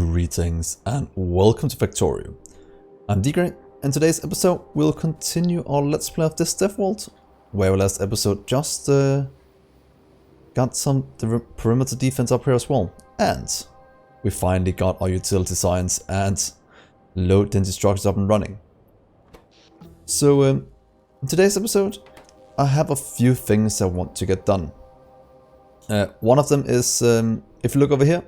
Greetings and welcome to Factorio. I'm Dgray. In today's episode we'll continue our Let's Play of this DeathWorld, where our last episode just got some perimeter defense up here as well. And we finally got our utility science and low density structures up and running. So in today's episode I have a few things I want to get done. One of them is, if you look over here,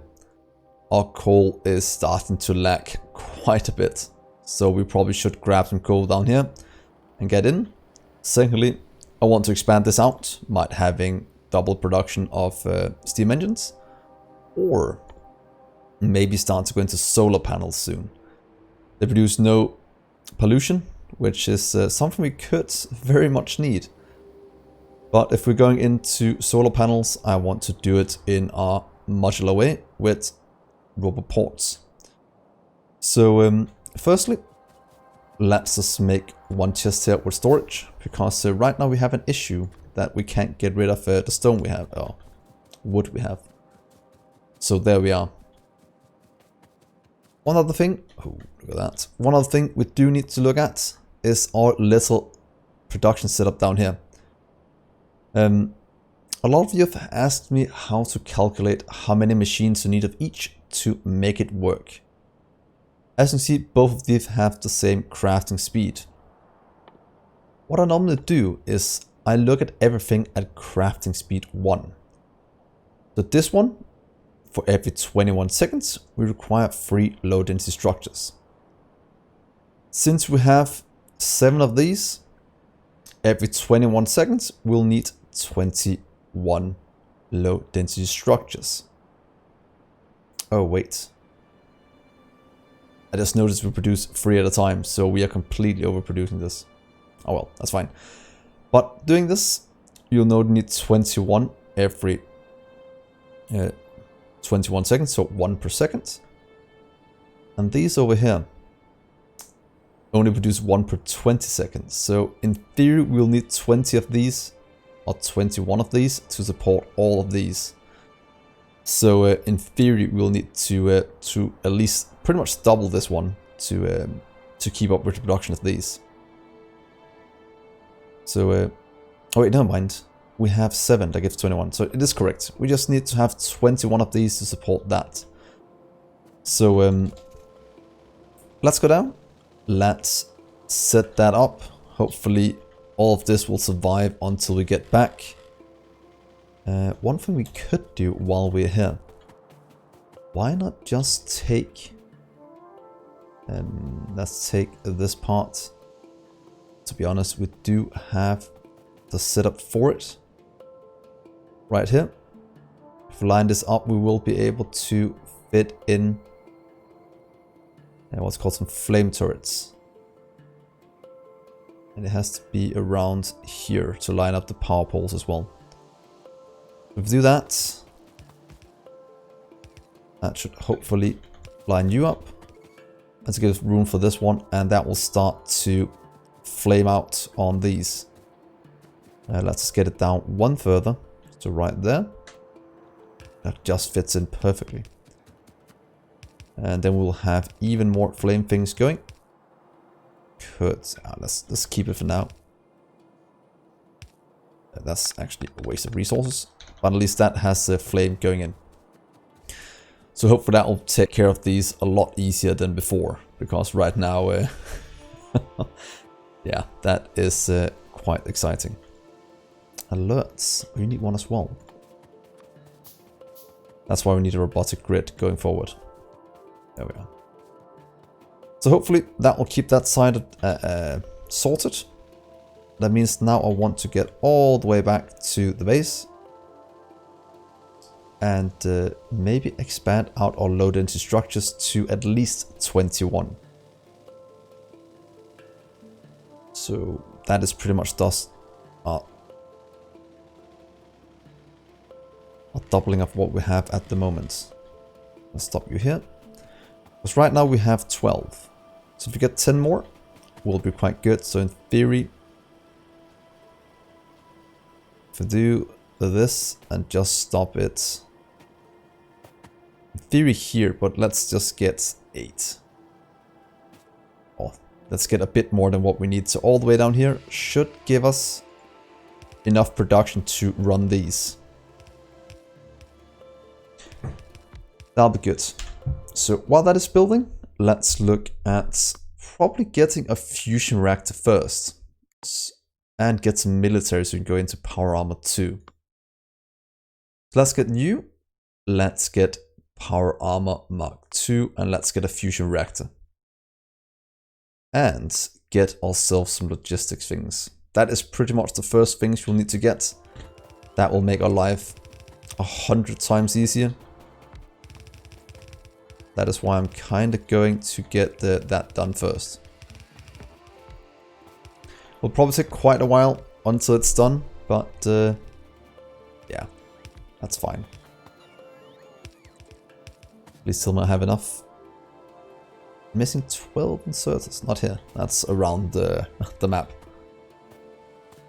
our coal is starting to lag quite a bit. So we probably should grab some coal down here and get in. Secondly, I want to expand this out, might having double production of steam engines. Or maybe start to go into solar panels soon. They produce no pollution, which is something we could very much need. But if we're going into solar panels, I want to do it in a modular way with rubber ports. So firstly, let's just make one chest here with storage, because right now we have an issue that we can't get rid of the stone we have, or wood we have. So there we are. One other thing, oh, look at that. One other thing we do need to look at is our little production setup down here. A lot of you have asked me how to calculate how many machines you need of each to make it work. As you can see, both of these have the same crafting speed. What I normally do is I look at everything at crafting speed 1. So this one, for every 21 seconds, we require 3 low density structures. Since we have 7 of these, every 21 seconds we'll need 21 low density structures. Oh wait, I just noticed we produce 3 at a time, so we are completely overproducing this. Oh well, that's fine. But doing this, you'll know you need 21 every 21 seconds, so 1 per second. And these over here only produce 1 per 20 seconds. So in theory, we'll need 20 of these, or 21 of these, to support all of these. So in theory, we'll need to at least pretty much double this one to keep up with the production of these. So oh wait, never mind. We have 7 that gives 21, so it is correct. We just need to have 21 of these to support that. So let's go down. Let's set that up. Hopefully all of this will survive until we get back. One thing we could do while we're here, why not just take, let's take this part. To be honest, we do have the setup for it right here. If we line this up, we will be able to fit in what's called some flame turrets. And it has to be around here to line up the power poles as well. If we do that, that should hopefully line you up. Let's give room for this one, and that will start to flame out on these. Let's just get it down one further, so right there. That just fits in perfectly. And then we'll have even more flame things going. Good. Let's keep it for now. That's actually a waste of resources, but at least that has a flame going in. So hopefully that will take care of these a lot easier than before, because right now, yeah, that is quite exciting. Alerts, we need one as well. That's why we need a robotic grid going forward. There we are. So hopefully that will keep that side sorted. That means now I want to get all the way back to the base. And maybe expand out our low density structures to at least 21. So that is pretty much thus a doubling of what we have at the moment. Let's stop you here. Because right now we have 12. So if we get 10 more, we'll be quite good. So in theory, if we do this and just stop it in theory here, but let's just get 8. Oh, let's get a bit more than what we need. So all the way down here should give us enough production to run these. That'll be good. So while that is building, let's look at probably getting a fusion reactor first. And get some military so we can go into power armor 2. So let's get new. Let's get power armor Mark 2 and let's get a fusion reactor. And get ourselves some logistics things. That is pretty much the first things we'll need to get. That will make our life 100 times easier. That is why I'm kind of going to get that done first. Will probably take quite a while until it's done, but yeah, that's fine. At least still might have enough. Missing 12 inserters, not here. That's around the map.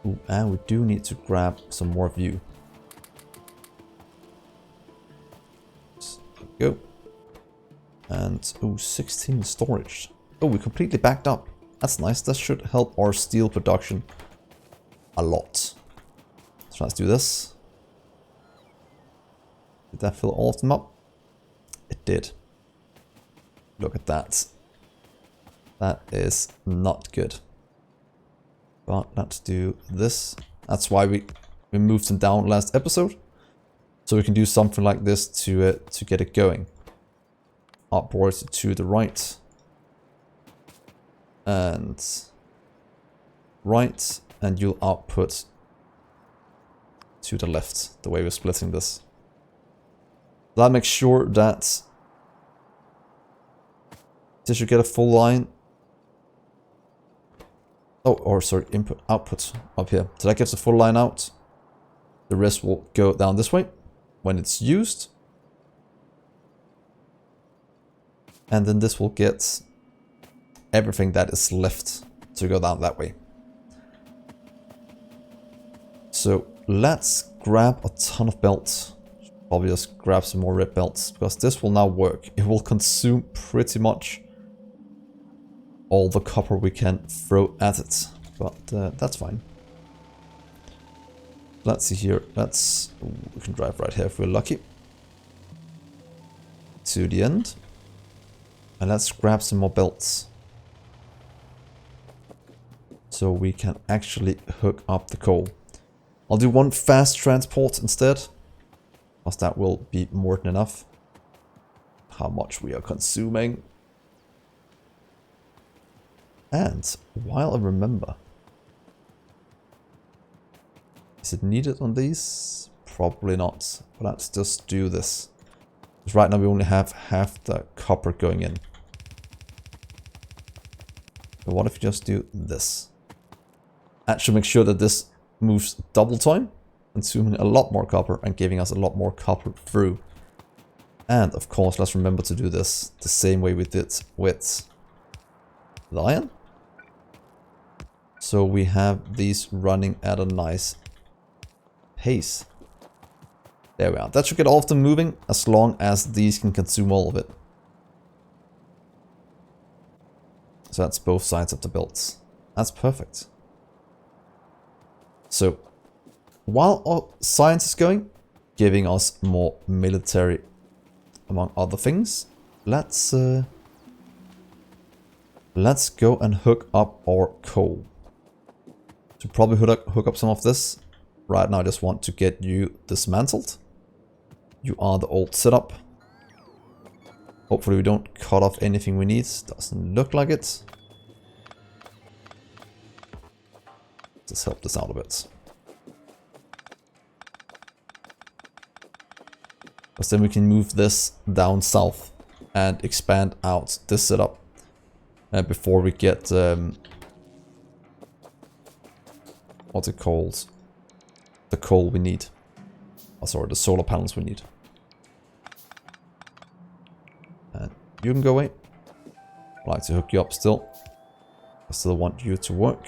Ooh, and we do need to grab some more view. There we go. And ooh, 16 storage. Oh, we completely backed up. That's nice. That should help our steel production a lot. So let's do this. Did that fill all of them up? It did. Look at that. That is not good. But let's do this. That's why we moved them down last episode. So we can do something like this to get it going. Upwards to the right. And right, and you'll output to the left, the way we're splitting this. That makes sure that this should get a full line. Oh, or sorry, input, output up here. So that gets a full line out. The rest will go down this way when it's used. And then this will get everything that is left to go down that way. So let's grab a ton of belts. Probably just grab some more red belts because this will now work. It will consume pretty much all the copper we can throw at it, but that's fine. Let's see here. We can drive right here if we're lucky to the end, and let's grab some more belts. So we can actually hook up the coal. I'll do one fast transport instead, because that will be more than enough. How much we are consuming. And while I remember, is it needed on these? Probably not. But let's just do this. Because right now we only have half the copper going in. But what if you just do this? Actually make sure that this moves double time, consuming a lot more copper and giving us a lot more copper through. And of course, let's remember to do this the same way we did with the iron. So we have these running at a nice pace. There we are. That should get all of them moving as long as these can consume all of it. So that's both sides of the belts. That's perfect. So, while our science is going, giving us more military, among other things, let's go and hook up our coal. So probably hook up some of this. Right now I just want to get you dismantled. You are the old setup. Hopefully we don't cut off anything we need. Doesn't look like it. Let's help this out a bit. Because then we can move this down south and expand out this setup before we get what's it called? The coal we need. Oh, sorry, the solar panels we need. And you can go away. I'd like to hook you up still. I still want you to work.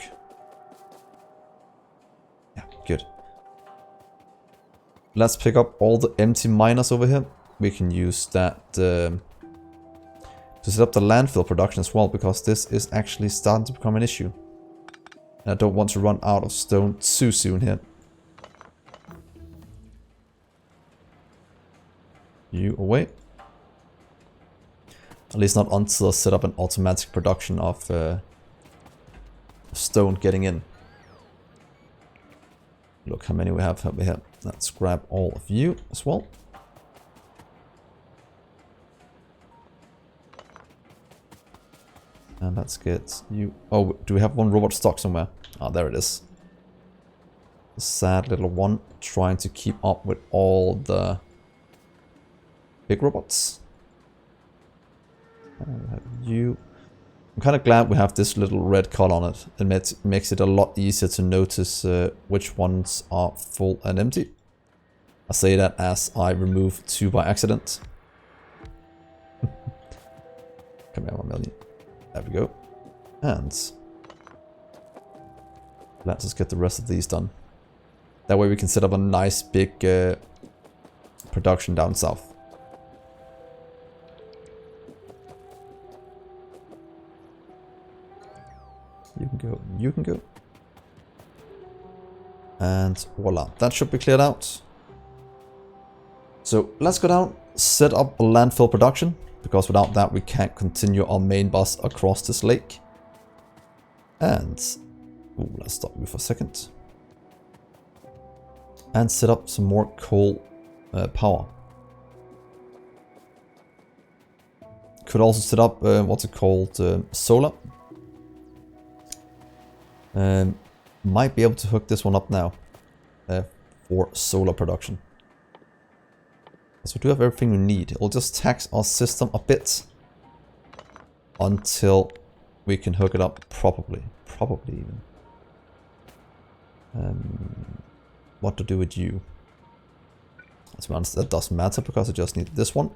Yeah, good. Let's pick up all the empty miners over here. we can use that to set up the landfill production as well, because this is actually starting to become an issue. And I don't want to run out of stone too soon here. You away. At least not until I set up an automatic production of stone getting in. Look how many we have over here. Let's grab all of you as well. And let's get you... Oh, do we have one robot stock somewhere? Ah, there it is. The sad little one trying to keep up with all the big robots. And we have you. I'm kind of glad we have this little red color on it. It makes it a lot easier to notice which ones are full and empty. I say that as I remove 2 by accident. Come here, 1 million. There we go. And let's just get the rest of these done. That way we can set up a nice big production down south. You can go, you can go. And voila, that should be cleared out. So let's go down, set up a landfill production, because without that we can't continue our main bus across this lake. And let's stop you for a second. And set up some more coal power. Could also set up what's it called, solar. Might be able to hook this one up now for solar production. So we do have everything we need. It'll just tax our system a bit until we can hook it up properly. Probably even. What to do with you? To be honest, that doesn't matter because I just need this one.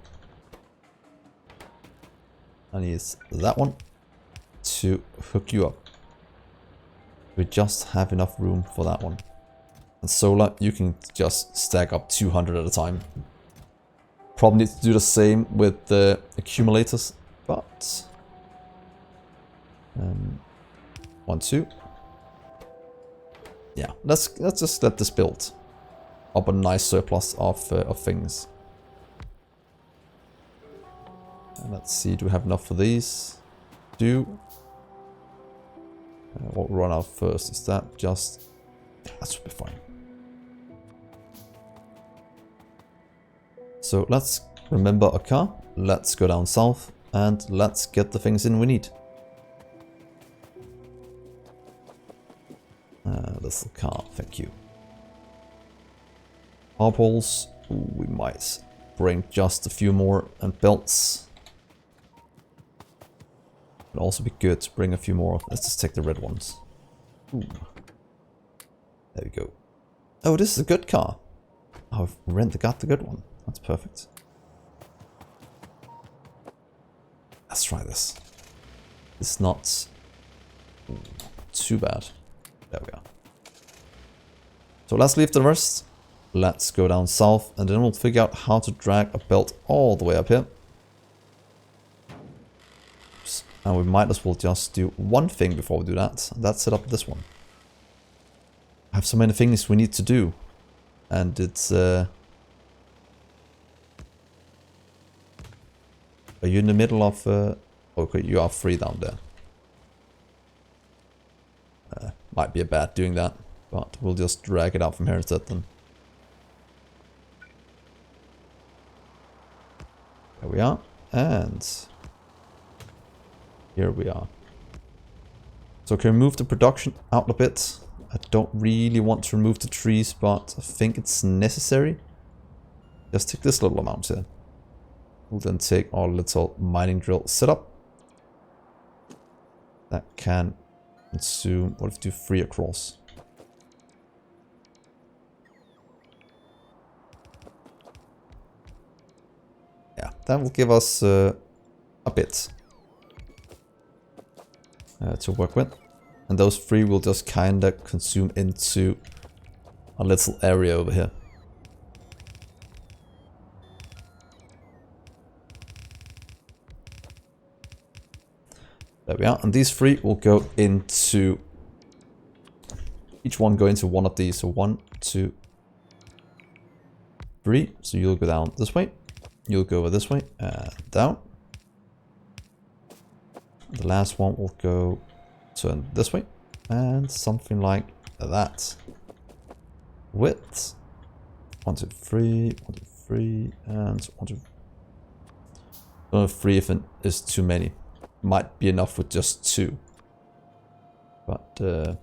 I need that one to hook you up. We just have enough room for that one. And solar, you can just stack up 200 at a time. Probably need to do the same with the accumulators, but 1, 2. Yeah, let's just let this build up a nice surplus of things. And let's see, do we have enough for these? What will run out first? Is that just... that should be fine. So let's remember a car, let's go down south, and let's get the things in we need. This car, thank you. Power poles, we might bring just a few more, and belts. Would also be good to bring a few more. Let's just take the red ones. Ooh. There we go. Oh, this is a good car. Oh, I've got the good one. That's perfect. Let's try this. It's not too bad. There we are. So let's leave the rest. Let's go down south and then we'll figure out how to drag a belt all the way up here. Oops. And we might as well just do one thing before we do that. And that's set up this one. I have so many things we need to do. And it's... Are you in the middle of... Okay, you are free down there. Might be a bad doing that, but we'll just drag it out from here instead then. There we are, and here we are. So can we move the production out a bit? I don't really want to remove the trees, but I think it's necessary. Just take this little amount here. We'll then take our little mining drill setup. That can consume, what if we do 3 across? Yeah, that will give us a bit to work with. And those 3 will just kinda consume into a little area over here. There we are. And these 3 will go into... Each one go into one of these. So 1, 2, 3. So you'll go down this way. You'll go over this way and down. The last one will go turn this way. And something like that. Width. 1, 2, 3. 1, 2, 3. And 1, 2. I don't know if 3 if it is too many. Might be enough with just 2. But there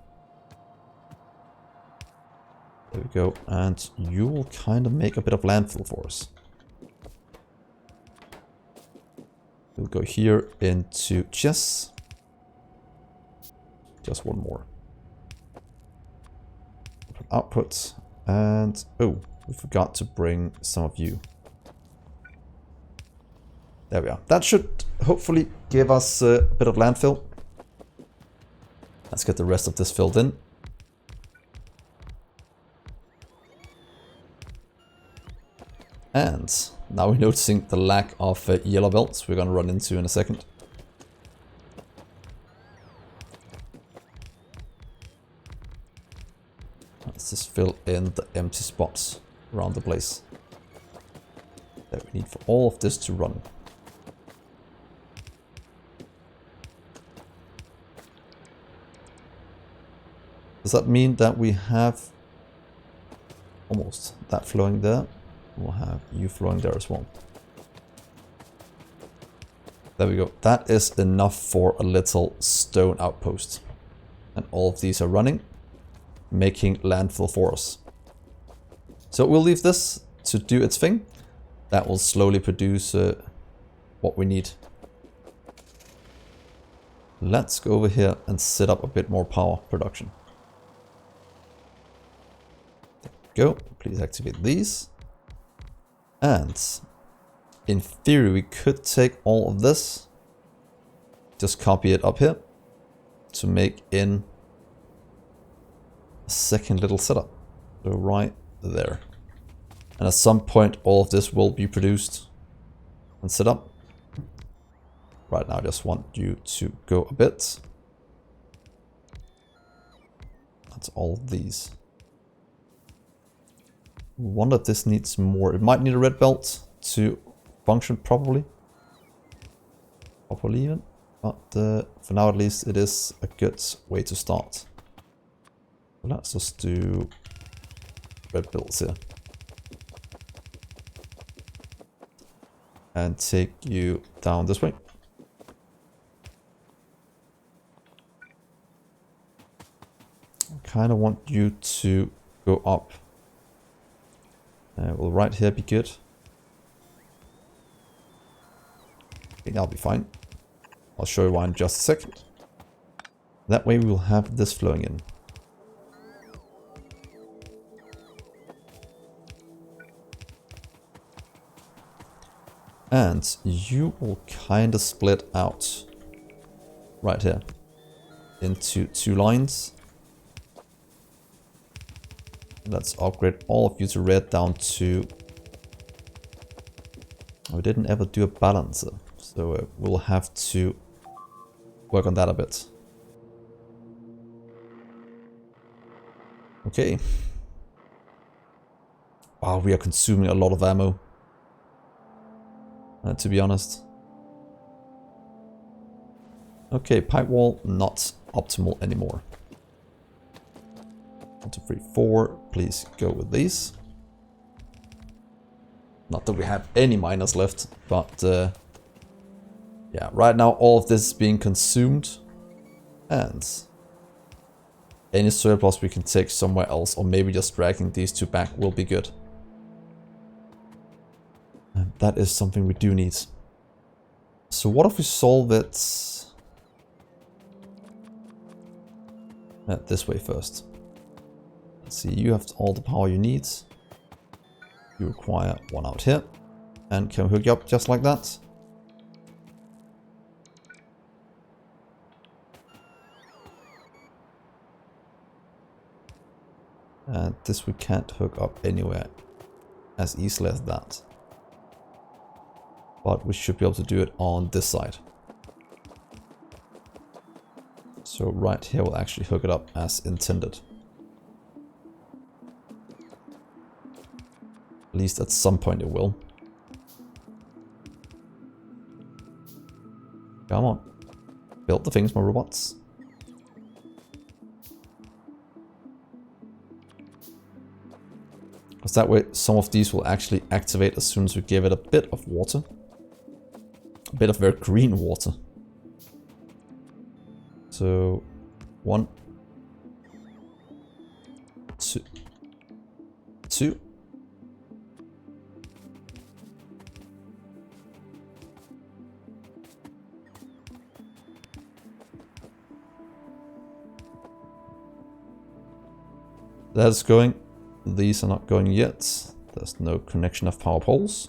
we go. And you will kind of make a bit of landfill for us. We'll go here into chests. Just one more. Outputs. And oh, we forgot to bring some of you. There we are. That should hopefully give us a bit of landfill. Let's get the rest of this filled in. And now we're noticing the lack of yellow belts we're going to run into in a second. Let's just fill in the empty spots around the place that we need for all of this to run. Does that mean that we have almost that flowing there? We'll have you flowing there as well. There we go. That is enough for a little stone outpost. And all of these are running, making landfill for us. So we'll leave this to do its thing. That will slowly produce what we need. Let's go over here and set up a bit more power production. Go. Please activate these. And in theory we could take all of this, just copy it up here to make in a second little setup. So right there. And at some point all of this will be produced and set up. Right now I just want you to go a bit. That's all of these. I wonder if this needs more. It might need a red belt to function properly. Properly even. But for now at least it is a good way to start. Let's just do red belts here. And take you down this way. I kind of want you to go up. Will right here be good? Okay, that'll be fine. I'll show you why in just a second. That way we will have this flowing in. And you will kind of split out right here into 2 lines. Let's upgrade all of you to red down to... We didn't ever do a balancer, so we'll have to work on that a bit. Okay. Wow, we are consuming a lot of ammo. To be honest. Okay, pipe wall not optimal anymore. 1, 2, 3, 4. Please go with these. Not that we have any miners left, but yeah, right now all of this is being consumed, and any surplus we can take somewhere else, or maybe just dragging these 2 back will be good. And that is something we do need. So what if we solve it this way first? Let's see, you have all the power you need. You require 1 out here. And can we hook you up just like that? And this we can't hook up anywhere as easily as that. But we should be able to do it on this side. So right here we'll actually hook it up as intended. At least at some point it will. Come on. Build the things, my robots. Because that way some of these will actually activate as soon as we give it a bit of water. A bit of very green water. So 1, 2. That's going. These are not going yet. There's no connection of power poles.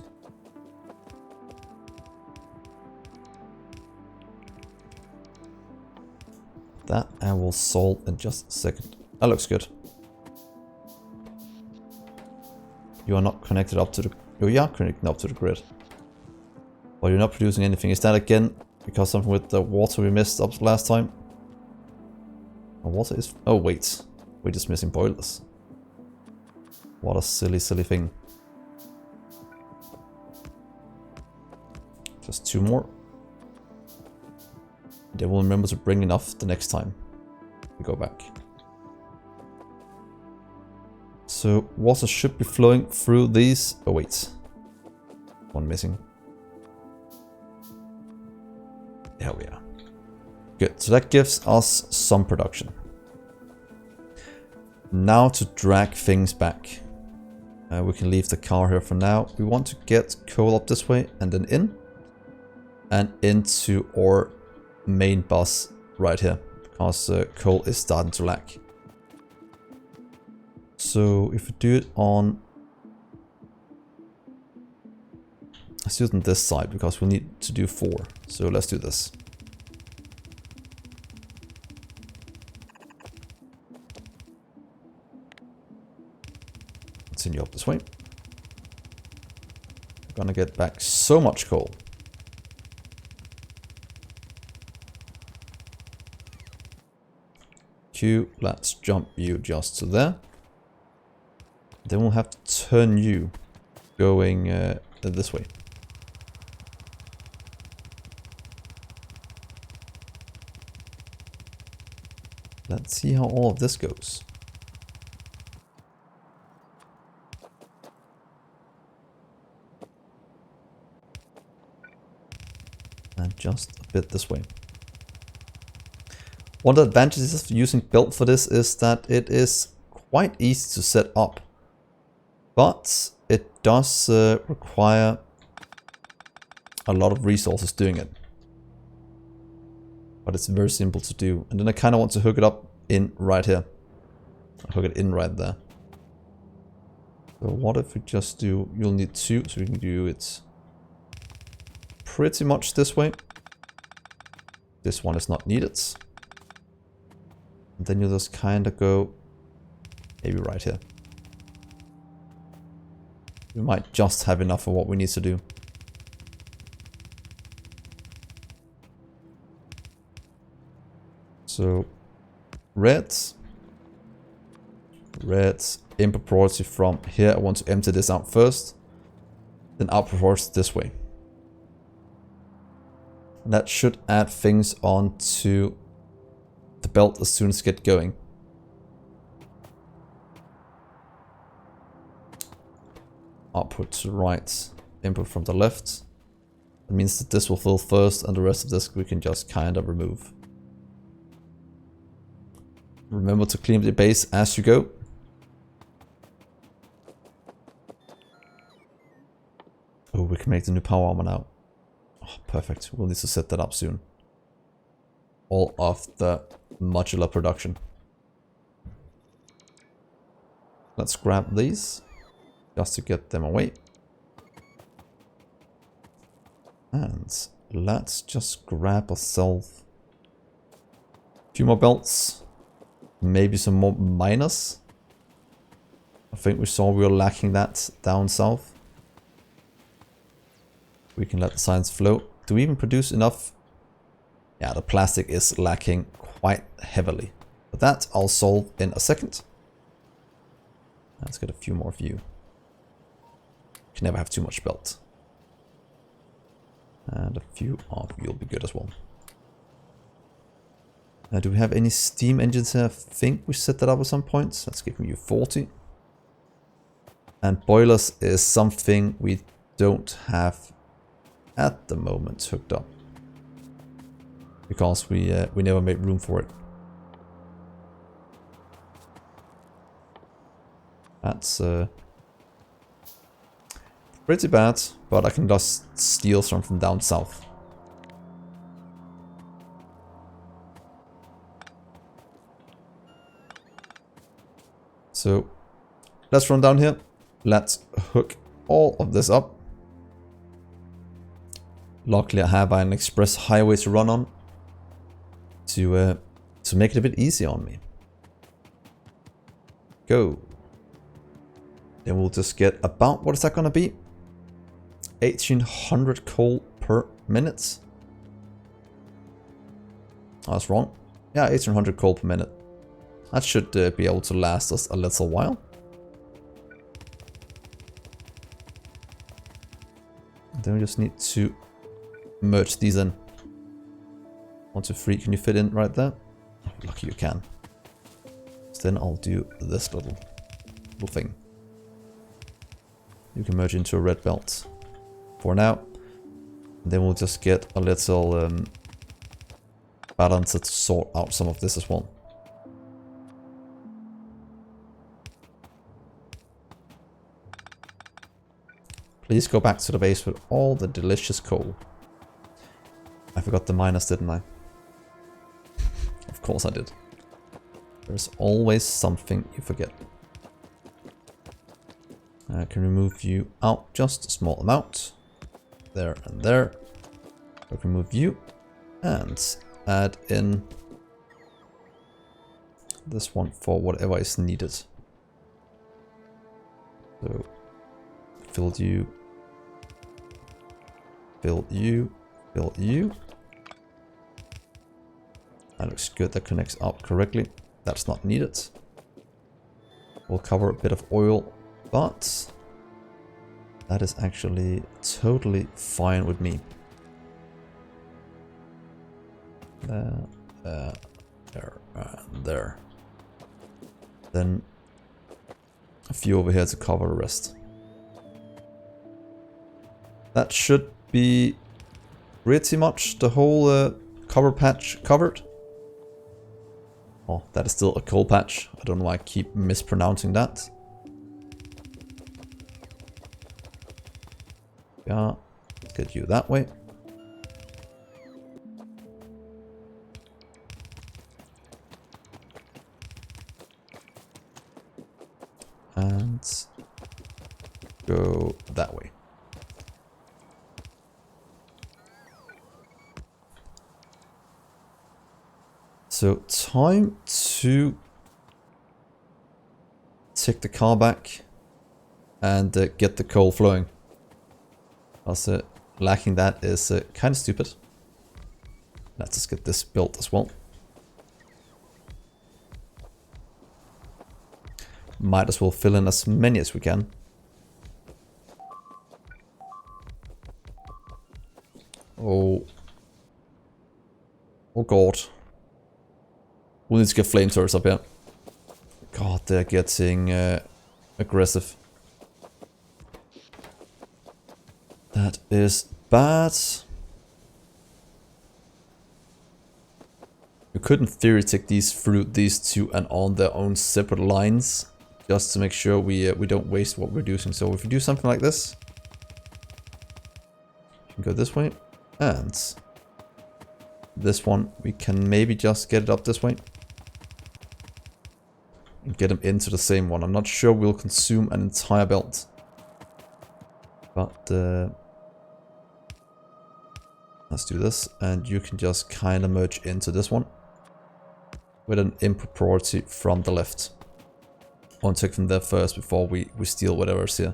That I will solve in just a second. That looks good. You are not connected up to the... You are connected up to the grid. But you're not producing anything. Is that again because something with the water we missed up last time? The water is... Oh wait. We're just missing boilers. What a silly, silly thing. Just 2 more. They will remember to bring enough the next time we go back. So water should be flowing through these. Oh wait. One missing. There we are. Good. So that gives us some production. Now to drag things back. We can leave the car here for now. We want to get coal up this way and then in. And into our main bus right here. Because coal is starting to lack. So if we do it on... Let's do it on this side because we need to do 4. So let's do this. Continue up this way. We're gonna get back so much coal. Q, let's jump you just to there. Then we'll have to turn you going this way. Let's see how all of this goes. And just a bit this way. One of the advantages of using build for this is that it is quite easy to set up. But it does require a lot of resources doing it. But it's very simple to do. And then I kind of want to hook it up in right here. I'll hook it in right there. So what if we just do... You'll need 2, so we can do it pretty much this way. This one is not needed. And then you'll just kind of go maybe right here. We might just have enough for what we need to do. So reds, input priority from here. I want to empty this out first, then output priority this way. And that should add things onto the belt as soon as we get going. Output to the right, input from the left. That means that this will fill first and the rest of this we can just kind of remove. Remember to clean the base as you go. Oh, we can make the new power armor now. Oh, perfect. We'll need to set that up soon. All of the modular production. Let's grab these. Just to get them away. And let's just grab ourselves a few more belts. Maybe some more miners. I think we saw we were lacking that down south. We can let the science flow. Do we even produce enough? Yeah, the plastic is lacking quite heavily. But that I'll solve in a second. Let's get a few more of you. Can never have too much belt. And a few of you will be good as well. Do we have any steam engines here? I think we set that up at some point. Let's give you 40. And boilers is something we don't have at the moment hooked up. Because we never made room for it. That's pretty bad, but I can just steal some from down south. So let's run down here. Let's hook all of this up. Luckily I have an express highway to run on to make it a bit easier on me. Go. Then we'll just get about, what is that gonna be? 1800 coal per minute. Oh, that's wrong. Yeah, 1800 coal per minute. That should be able to last us a little while. Then we just need to merge these in. 1, 2, 3, can you fit in right there? Lucky you can. So then I'll do this little thing. You can merge into a red belt for now. And then we'll just get a little balancer to sort out some of this as well. Please go back to the base with all the delicious coal. I forgot the miners, didn't I? Of course I did. There's always something you forget. I can remove you out just a small amount. There and there. I can remove you and add in this one for whatever is needed. So fill you, fill you, fill you. That looks good, that connects up correctly. That's not needed. We'll cover a bit of oil, but that is actually totally fine with me. There, and there. Then a few over here to cover the rest. That should be pretty much the whole cover patch covered. Oh, that is still a coal patch. I don't know why I keep mispronouncing that. Yeah, let's get you that way. And go that way. So time to take the car back and get the coal flowing. Also, lacking that is kind of stupid. Let's just get this built as well. Might as well fill in as many as we can. Oh. Oh god. We'll need to get flamethrowers up here. God, they're getting aggressive. That is bad. We could in theory take these through these two and on their own separate lines. Just to make sure we don't waste what we're using. So if we do something like this. We can go this way. And this one, we can maybe just get it up this way. And get them into the same one. I'm not sure we'll consume an entire belt. But let's do this. And you can just kind of merge into this one. With an impropriety from the left. I want to take from there first before we steal whatever's here.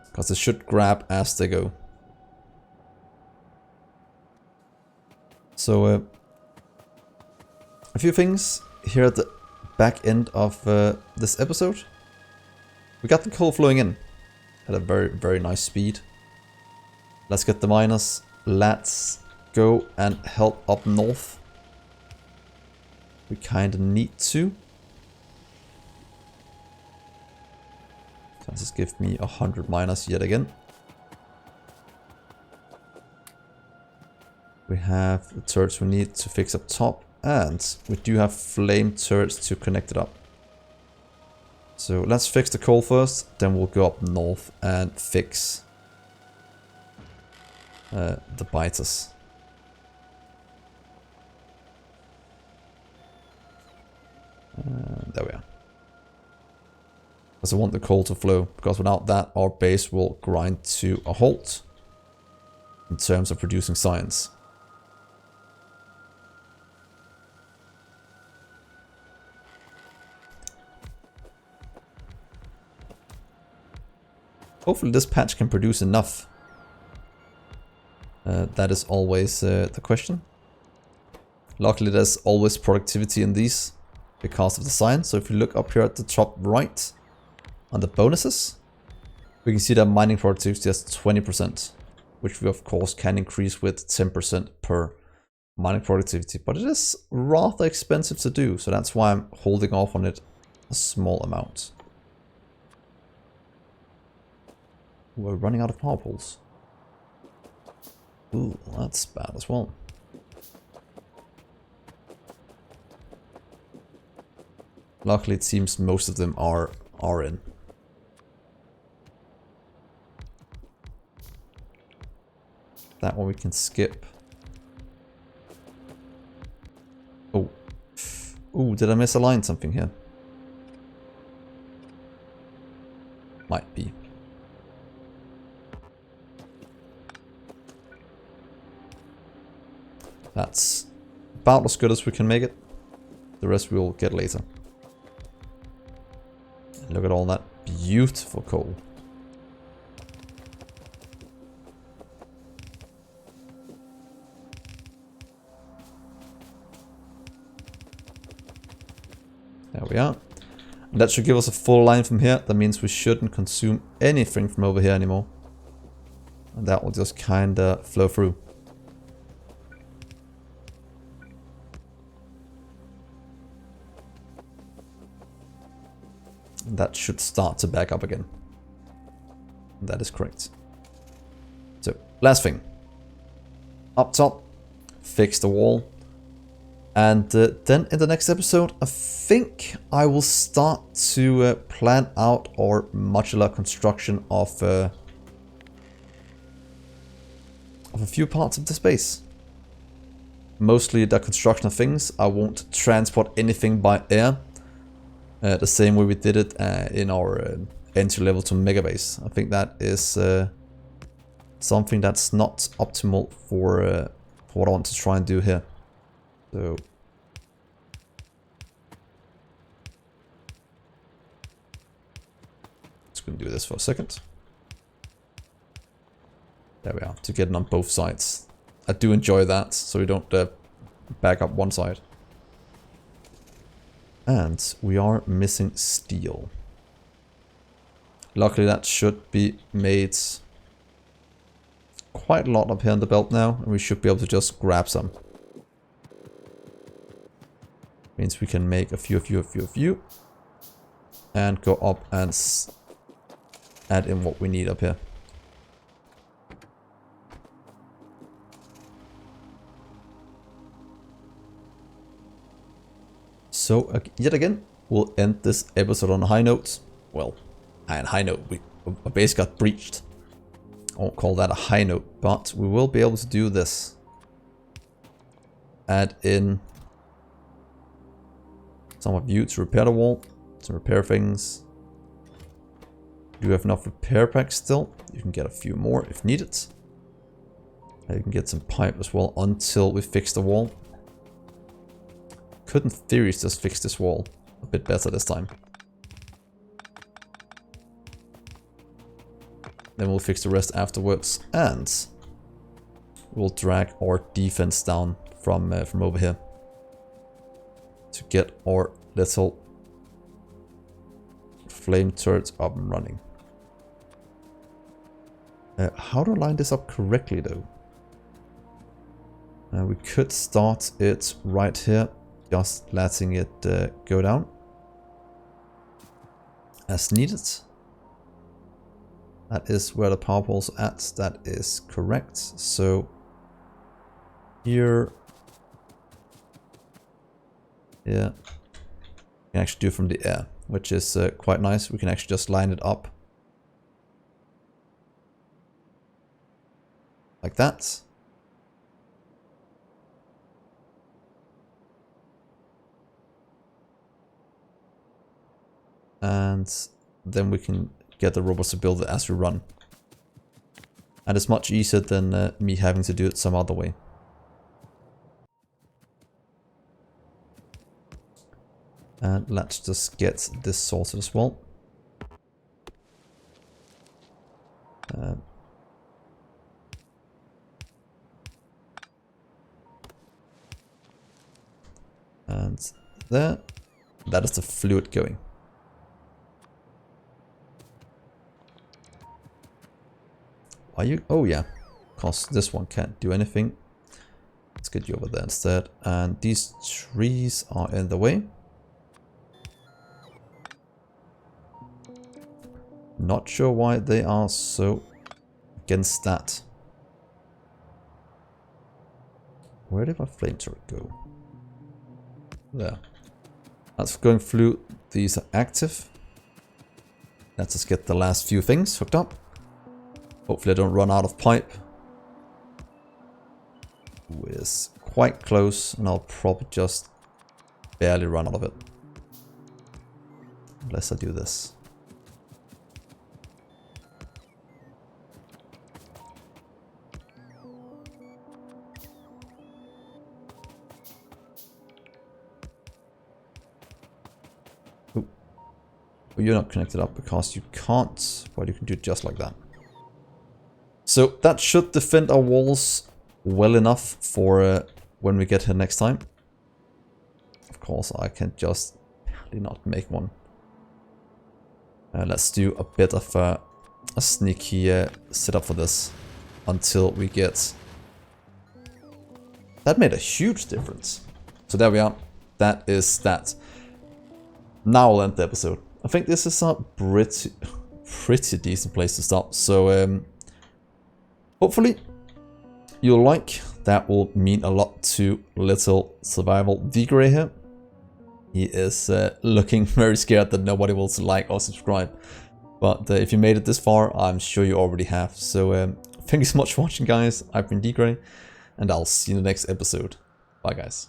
Because they should grab as they go. So a few things here at the back end of this episode. We got the coal flowing in at a very, very nice speed. Let's get the miners. Let's go and help up north. We kind of need to. Does this give me 100 miners yet again? We have the turrets we need to fix up top, and we do have flame turrets to connect it up. So let's fix the coal first, then we'll go up north and fix the biters. There we are. Because I want the coal to flow, because without that our base will grind to a halt in terms of producing science. Hopefully this patch can produce enough. That is always the question. Luckily there's always productivity in these because of the science. So if you look up here at the top right on the bonuses, we can see that mining productivity has 20%, which we of course can increase with 10% per mining productivity, but it is rather expensive to do, so that's why I'm holding off on it a small amount. We're running out of power poles. Ooh, that's bad as well. Luckily it seems most of them are in. That one we can skip. Oh. Ooh, did I misalign something here? Might be. That's about as good as we can make it. The rest we'll get later. Look at all that beautiful coal. There we are. And that should give us a full line from here. That means we shouldn't consume anything from over here anymore. And that will just kinda flow through. That should start to back up again. That is correct. So, last thing. Up top, fix the wall. And then in the next episode, I think I will start to plan out our modular construction of a few parts of the space. Mostly the construction of things. I won't transport anything by air. The same way we did it in our entry level to Mega Base. I think that is something that's not optimal for what I want to try and do here. So just gonna do this for a second. There we are, to get it on both sides. I do enjoy that, so we don't back up one side. And we are missing steel. Luckily that should be made quite a lot up here in the belt now, and we should be able to just grab some. Means we can make a few. And go up and add in what we need up here. So, yet again, we'll end this episode on a high note. Well, a high note. Our base got breached. I won't call that a high note, but we will be able to do this. Add in some of you to repair the wall, to repair things. Do you have enough repair packs still? You can get a few more if needed. You can get some pipe as well until we fix the wall. Could in theory just fix this wall a bit better this time. Then we'll fix the rest afterwards, and we'll drag our defense down from over here to get our little flame turrets up and running. How to line this up correctly though? We could start it right here, just letting it go down as needed. That is where the power poles are at. That is correct. So here, yeah, we can actually do it from the air, which is quite nice. We can actually just line it up like that. And then we can get the robots to build it as we run. And it's much easier than me having to do it some other way. And let's just get this sorted as well. And there, that is the fluid going. Are you? Oh yeah, because this one can't do anything. Let's get you over there instead. And these trees are in the way. Not sure why they are so against that. Where did my flame turret go? There. That's going through. These are active. Let's just get the last few things hooked up. Hopefully I don't run out of pipe. Ooh, it is quite close, and I'll probably just barely run out of it. Unless I do this. Ooh. Well, you're not connected up because you can't, but you can do it just like that. So that should defend our walls well enough for when we get here next time. Of course, I can just barely not make one. Let's do a bit of a sneaky setup for this until we get... That made a huge difference. So there we are. That is that. Now I'll end the episode. I think this is a pretty decent place to stop. So hopefully you'll like. That will mean a lot to little survival Dgray here. He is looking very scared that nobody will like or subscribe. But if you made it this far, I'm sure you already have. So thank you so much for watching, guys. I've been Dgray, and I'll see you in the next episode. Bye, guys.